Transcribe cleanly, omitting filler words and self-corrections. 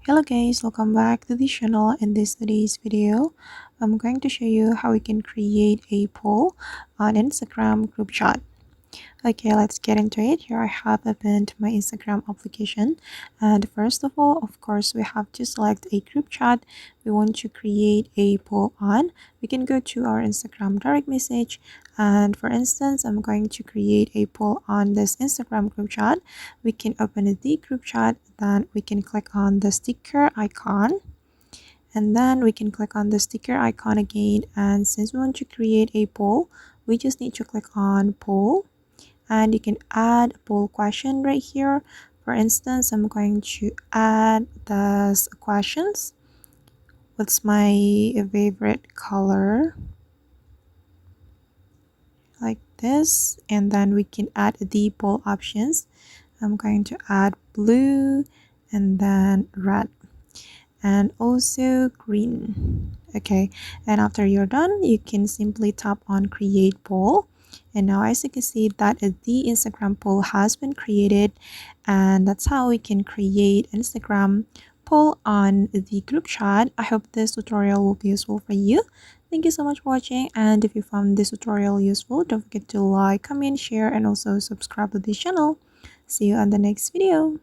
Hello guys, welcome back to the channel. In today's video, I'm going to show you how we can create a poll on Instagram group chat. Okay, let's get into it. Here I have opened my Instagram application, and first of all, of course, we have to select a group chat we want to create a poll on. We can go to our Instagram direct message, and for instance, I'm going to create a poll on this Instagram group chat. We can open the group chat, then we can click on the sticker icon, and then we can click on the sticker icon again. And since we want to create a poll, we just need to click on poll, and you can add a poll question right here. For instance, I'm going to add the questions. What's my favorite color? Like this, and then we can add the poll options. I'm going to add blue and then red and also green. Okay, and after you're done, you can simply tap on create poll. And now as you can see that the Instagram poll has been created, and that's how we can create Instagram poll on the group chat. I hope this tutorial will be useful for you. Thank you so much for watching, and if you found this tutorial useful, don't forget to like, comment, share, and also subscribe to the channel. See you on the next video.